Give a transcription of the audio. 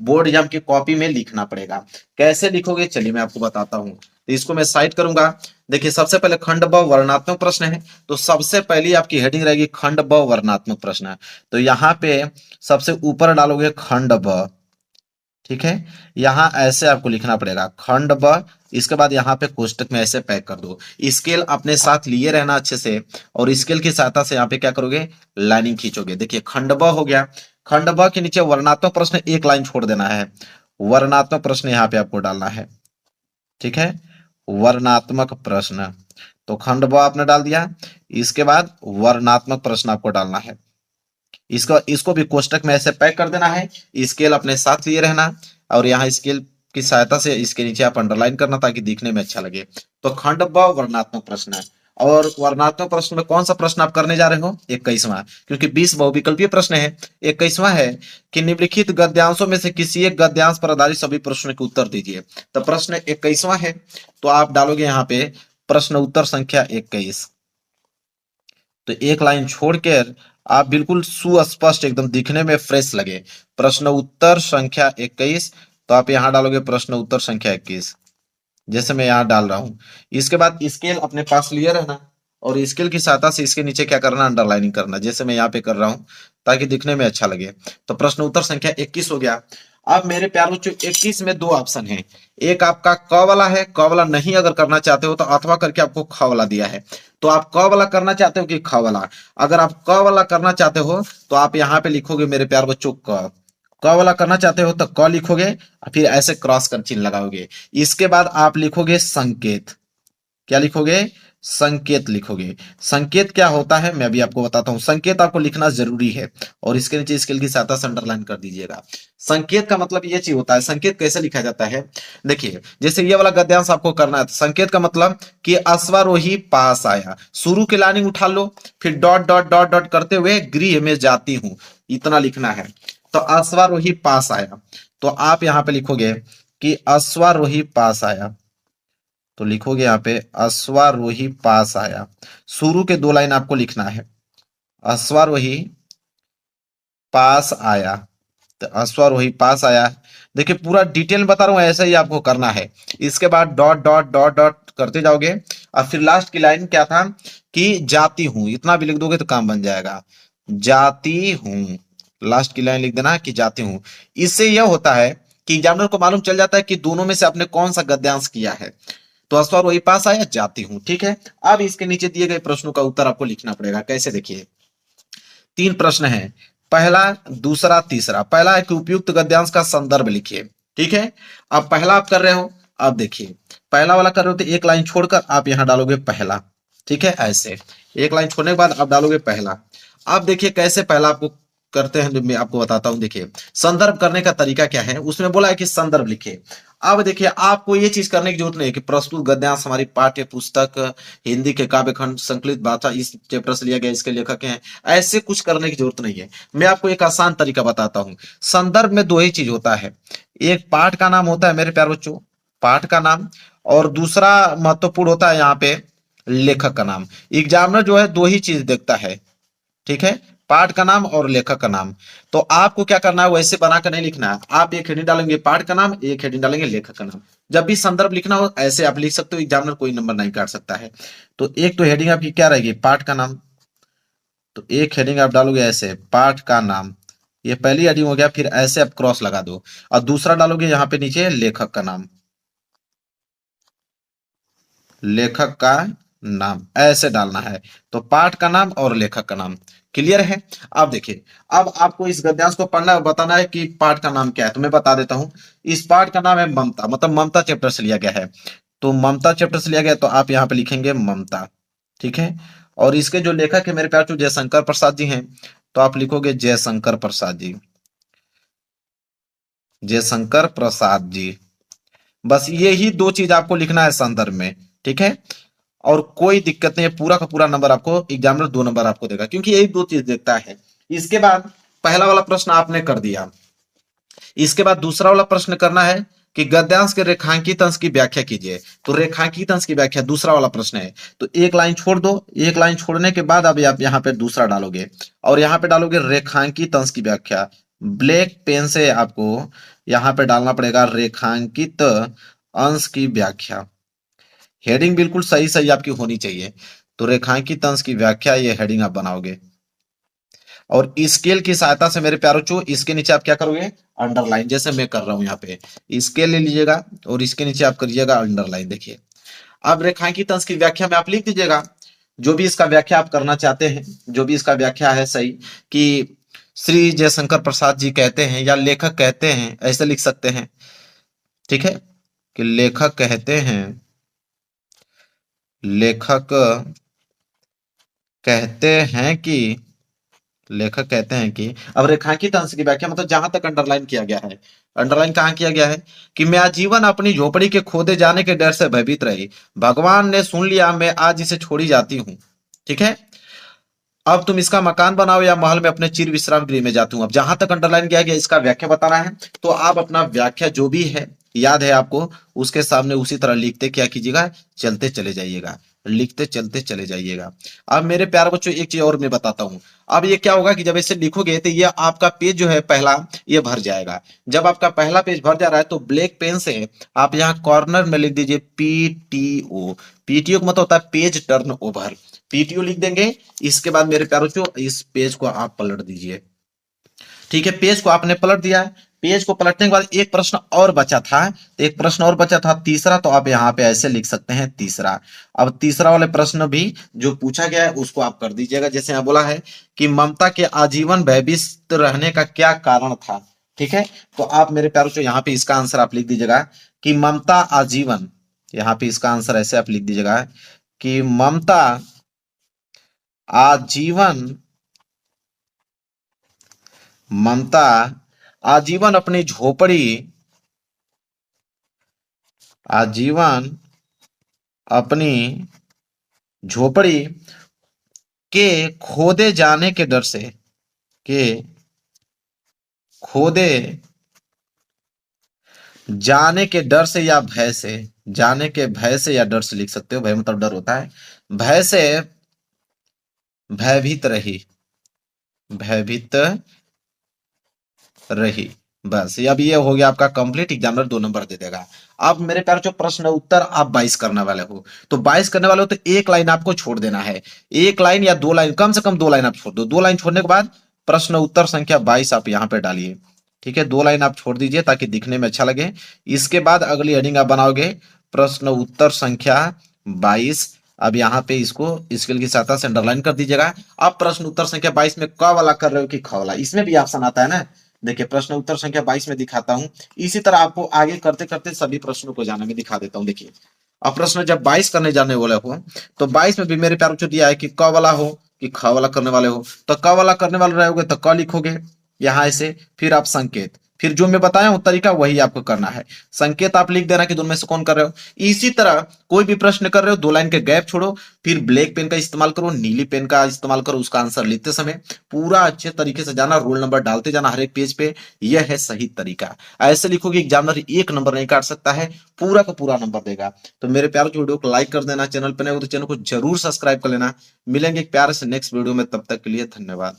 Board exam की copy में लिखना पड़ेगा। कैसे लिखोगे चलिए मैं आपको बताता हूँ। तो इसको मैं साइड करूंगा। देखिए सबसे पहले खंड ब वर्णात्मक प्रश्न है, तो सबसे पहली आपकी हेडिंग रहेगी खंड ब वर्णात्मक प्रश्न। तो यहाँ पे सबसे ऊपर डालोगे खंड ब, ठीक है। यहाँ ऐसे आपको लिखना पड़ेगा खंड ब, इसके बाद यहाँ पे कोष्टक में ऐसे पैक कर दो। स्केल अपने साथ लिए रहना अच्छे से, और स्केल की सहायता से यहाँ पे क्या करोगे, लाइनिंग खींचोगे। देखिए खंड ब हो गया। खंड ब के नीचे वर्णात्मक प्रश्न एक लाइन छोड़ देना है, वर्णात्मक प्रश्न यहाँ पे आपको डालना है, ठीक है। वर्णात्मक प्रश्न, तो खंड ब आपने डाल दिया, इसके बाद वर्णात्मक प्रश्न आपको डालना है। इसको इसको भी कोष्टक में ऐसे पैक कर देना है, स्केल अपने साथ लिए रहना, और यहाँ स्केल की सहायता से इसके नीचे आप अंडरलाइन करना ताकि दिखने में अच्छा लगे। तो खंड ब वर्णात्मक प्रश्न है। और वर्णात्मक प्रश्न में कौन सा प्रश्न आप करने जा रहे हो, 21वां, क्योंकि 20 बहुविकल्पीय प्रश्न है। 21वां है कि निम्नलिखित गद्यांशों में से किसी एक गद्यांश पर आधारित सभी प्रश्नों के उत्तर दीजिए। तो प्रश्न 21वां है, तो आप डालोगे यहाँ पे प्रश्न उत्तर संख्या 21। तो एक लाइन छोड़कर आप बिल्कुल सुस्पष्ट एकदम दिखने में फ्रेश लगे, प्रश्न उत्तर संख्या 21, तो आप यहां डालोगे प्रश्न उत्तर संख्या 21, जैसे मैं यहां डाल रहा हूं। इसके बाद स्केल अपने पास लिए रहना, और स्केल की सहायता से इसके नीचे क्या करना, अंडरलाइनिंग करना, जैसे मैं यहाँ पे कर रहा हूं ताकि दिखने में अच्छा लगे। तो प्रश्न उत्तर संख्या 21 हो गया। अब मेरे प्यारे बच्चों 21 में दो ऑप्शन है, एक आपका क वाला है, क वाला नहीं अगर करना चाहते हो तो अथवा करके आपको ख वाला दिया है। तो आप क वाला करना चाहते हो कि ख वाला, अगर आप क वाला करना चाहते हो तो आप यहाँ पे लिखोगे मेरे प्यार बच्चों क वाला करना चाहते हो तो क लिखोगे, फिर ऐसे क्रॉस कर चिन्ह लगाओगे। इसके बाद आप लिखोगे संकेत, क्या लिखोगे, संकेत लिखोगे। संकेत क्या होता है मैं भी आपको बताता हूं, संकेत आपको लिखना जरूरी है, और इसके नीचे स्केल की सहायता से अंडरलाइन कर दीजिएगा। संकेत का मतलब ये चीज होता है, संकेत कैसे लिखा जाता है, देखिए जैसे ये वाला गद्यांश आपको करना है, तो संकेत का मतलब कि अश्वारोही पास आया, शुरू की लाइनिंग उठा लो, फिर डॉट डॉट डॉट डॉट करते हुए गृह में जाती हूं, इतना लिखना है। तो अश्वारोही पास आया, तो आप यहां पे लिखोगे कि अश्वारोही पास आया, तो लिखोगे यहाँ पे अश्वारोही पास आया। शुरू के दो लाइन आपको लिखना है, अश्वारोही पास आया, तो अश्वारोही पास आया। देखिए पूरा डिटेल में बता रहा हूं, ऐसा ही आपको करना है। इसके बाद डॉट डॉट डॉट डॉट करते जाओगे, और फिर लास्ट की लाइन क्या था कि जाती हूं, इतना भी लिख दोगे तो काम बन जाएगा, जाती हूं। लास्ट की लाइन लिख देना कि जाती हूं। इससे यह होता है कि एग्जामिनर को मालूम चल जाता है कि दोनों में से आपने कौन सा गद्यांश किया है। तो अस्वर वही पास आया, जाती हूं, ठीक है। अब इसके नीचे दिए गए प्रश्नों का उत्तर आपको लिखना पड़ेगा। कैसे, देखिए तीन प्रश्न है, पहला दूसरा तीसरा। पहला है कि उपयुक्त गद्यांश का संदर्भ लिखिए, ठीक है। अब पहला आप कर रहे हो, अब देखिए पहला वाला कर रहे हो तो एक लाइन छोड़कर आप यहां डालोगे पहला, ठीक है। ऐसे एक लाइन छोड़ने के बाद आप डालोगे पहला। अब देखिए कैसे पहला आपको करते हैं, मैं आपको बताता हूं। देखिए संदर्भ करने का तरीका क्या है, उसमें बोला है कि संदर्भ लिखे। अब देखिए आपको ये चीज करने की जरूरत नहीं है कि प्रस्तुत गद्यांश हमारी पाठ्य पुस्तक हिंदी के काव्य खंड संकलित भाषा इस चैप्टर से लिया गया, इसके लेखक हैं, ऐसे कुछ करने की जरूरत नहीं है। मैं आपको एक आसान तरीका बताता हूं। संदर्भ में दो ही चीज होता है, एक पाठ का नाम होता है मेरे प्यारे बच्चों, पाठ का नाम, और दूसरा महत्वपूर्ण होता है यहाँ पे लेखक का नाम। एग्जामिनर जो है दो ही चीज देखता है, ठीक है, पाठ का नाम और लेखक का नाम। तो आपको क्या करना है, वैसे बनाकर नहीं लिखना है। आप एक हेडिंग डालेंगे पाठ का नाम, एक हेडिंग डालेंगे लेखक का नाम। जब भी संदर्भ लिखना हो ऐसे आप लिख सकते हो, एग्जामिनर कोई नंबर नहीं काट सकता है। तो एक तो हेडिंग आपकी क्या रहेगी, पाठ का नाम, तो एक हेडिंग आप डालोगे ऐसे पाठ का नाम, ये पहली हेडिंग हो गया। फिर ऐसे आप क्रॉस लगा दो, और दूसरा डालोगे यहाँ पे नीचे लेखक का नाम, लेखक का नाम ऐसे डालना है। तो पाठ का नाम और लेखक का नाम, क्लियर है। अब देखिए, अब आपको इस गद्यांश को पढ़ना बताना है कि पाठ का नाम क्या है, तो मैं बता देता हूं। इस पाठ का नाम है ममता, मतलब ममता चैप्टर से लिया गया है। तो ममता चैप्टर से लिया गया, तो आप यहाँ पे लिखेंगे ममता, ठीक है। और इसके जो लेखक है मेरे प्यार जयशंकर प्रसाद जी हैं, तो आप लिखोगे जयशंकर प्रसाद जी, जयशंकर प्रसाद जी। बस ये ही दो चीज आपको लिखना है संदर्भ में, ठीक है। और कोई दिक्कत नहीं है, पूरा का पूरा नंबर आपको एग्जामिनर 2 नंबर आपको देगा, क्योंकि यही दो चीज देखता है। इसके बाद पहला वाला प्रश्न आपने कर दिया, इसके बाद दूसरा वाला प्रश्न करना है कि गद्यांश के रेखांकित अंश की व्याख्या कीजिए। तो रेखांकित अंश की व्याख्या दूसरा वाला प्रश्न है, तो एक लाइन छोड़ दो, एक लाइन छोड़ने के बाद अब आप यहाँ पे दूसरा डालोगे, और यहाँ पे डालोगे रेखांकित अंश की व्याख्या। ब्लैक पेन से आपको यहाँ पे डालना पड़ेगा रेखांकित अंश की व्याख्या। हेडिंग बिल्कुल सही सही आपकी होनी चाहिए। तो रेखांकित अंश की व्याख्या, ये हेडिंग आप बनाओगे। और स्केल की सहायता से मेरे प्यारों चो इसके नीचे आप क्या करोगे, अंडरलाइन, जैसे मैं कर रहा हूं यहाँ पे। स्केल ले लीजिएगा और इसके नीचे आप करिएगा अंडरलाइन। देखिए अब रेखांकित अंश की व्याख्या में आप लिख दीजिएगा जो भी इसका व्याख्या आप करना चाहते हैं, जो भी इसका व्याख्या है सही, कि श्री जयशंकर प्रसाद जी कहते हैं या लेखक कहते हैं, ऐसे लिख सकते हैं। ठीक है, कि लेखक कहते हैं, लेखक कहते हैं कि, लेखक कहते हैं कि। अब रेखांकित अंश की व्याख्या मतलब जहां तक अंडरलाइन किया गया है, अंडरलाइन कहां किया गया है, कि मैं आजीवन अपनी झोपड़ी के खोदे जाने के डर से भयभीत रही, भगवान ने सुन लिया, मैं आज इसे छोड़ी जाती हूं। ठीक है, अब तुम इसका मकान बनाओ या महल में अपने चिर विश्राम गृह में जाती हूँ। अब जहां तक अंडरलाइन किया गया इसका व्याख्या बताना है, तो आप अपना व्याख्या जो भी है याद है आपको, उसके सामने उसी तरह लिखते क्या कीजिएगा, चलते चले जाइएगा, लिखते चलते चले जाइएगा। अब मेरे प्यारे बच्चों एक चीज और मैं बताता हूं। अब ये क्या होगा कि जब इसे लिखोगे तो ये आपका पेज जो है पहला, ये भर जाएगा। जब आपका पहला पेज भर जा रहा है तो ब्लैक पेन से आप यहाँ कॉर्नर में लिख दीजिए पीटीओ। पीटीओ का मतलब होता है पेज टर्न ओवर। पीटीओ लिख देंगे। इसके बाद मेरे प्यारों चो इस पेज को आप पलट दीजिए। ठीक है, पेज को आपने पलट दिया। पेज को पलटने के बाद एक प्रश्न और बचा था, तो एक प्रश्न और बचा था तीसरा, तो आप यहाँ पे ऐसे लिख सकते हैं तीसरा। अब तीसरा वाले प्रश्न भी जो पूछा गया है उसको आप कर दीजिएगा। जैसे यहाँ बोला है कि ममता के आजीवन भयभीत रहने का क्या कारण था। ठीक है, तो आप मेरे प्यारों चो यहाँ पे इसका आंसर आप लिख दीजिएगा कि ममता आजीवन, यहाँ पे इसका आंसर ऐसे आप लिख दीजिएगा कि ममता आजीवन, ममता आजीवन अपनी झोपड़ी, आजीवन अपनी झोपड़ी के खोदे जाने के डर से, के खोदे जाने के डर से या भय से, जाने के भय से या डर से लिख सकते हो, भय मतलब डर होता है, भय से भयभीत रही, भयभीत रही। बस अब ये हो गया आपका कंप्लीट। एग्जामिनर 2 नंबर दे देगा। अब मेरे प्यारे जो प्रश्न उत्तर आप 22 करने वाले हो, तो 22 करने वाले हो तो एक लाइन आपको छोड़ देना है। एक लाइन या 2 लाइन, कम से कम 2 लाइन आप छोड़ दो। 2 लाइन छोड़ने के बाद प्रश्न उत्तर संख्या 22 आप यहाँ पे डालिए। ठीक है, 2 लाइन आप छोड़ दीजिए ताकि दिखने में अच्छा लगे। इसके बाद अगली हेडिंग आप बनाओगे प्रश्न उत्तर संख्या 22। अब यहाँ पे इसको स्केल की सहायता से अंडरलाइन कर दीजिएगा। अब प्रश्न उत्तर संख्या 22 में क वाला कर रहे हो कि ख वाला, इसमें भी ऑप्शन आता है ना। देखिए प्रश्न उत्तर संख्या 22 में दिखाता हूं। इसी तरह आपको आगे करते करते सभी प्रश्नों को जाना में दिखा देता हूं। देखिए अब प्रश्न जब 22 करने जाने वाले हो तो 22 में भी मेरे प्यारों दिया है कि क वाला हो कि ख वाला करने वाले हो। तो क वाला करने वाले रहोगे तो क लिखोगे यहाँ ऐसे, फिर आप संकेत, फिर जो मैं बताया हूं तरीका वही आपको करना है। संकेत आप लिख देना कि दोनों में से कौन कर रहे हो। इसी तरह कोई भी प्रश्न कर रहे हो 2 लाइन के गैप छोड़ो, फिर ब्लैक पेन का इस्तेमाल करो, नीली पेन का इस्तेमाल करो, उसका आंसर लिखते समय पूरा अच्छे तरीके से जाना, रोल नंबर डालते जाना हर एक पेज पे। यह है सही तरीका। ऐसे लिखोगे एग्जामिनर 1 नंबर नहीं काट सकता है, पूरा का पूरा नंबर देगा। तो मेरे प्यारे वीडियो को लाइक कर देना, चैनल पर नए हो तो चैनल को जरूर सब्सक्राइब कर लेना। मिलेंगे एक प्यारे से नेक्स्ट वीडियो में, तब तक के लिए धन्यवाद।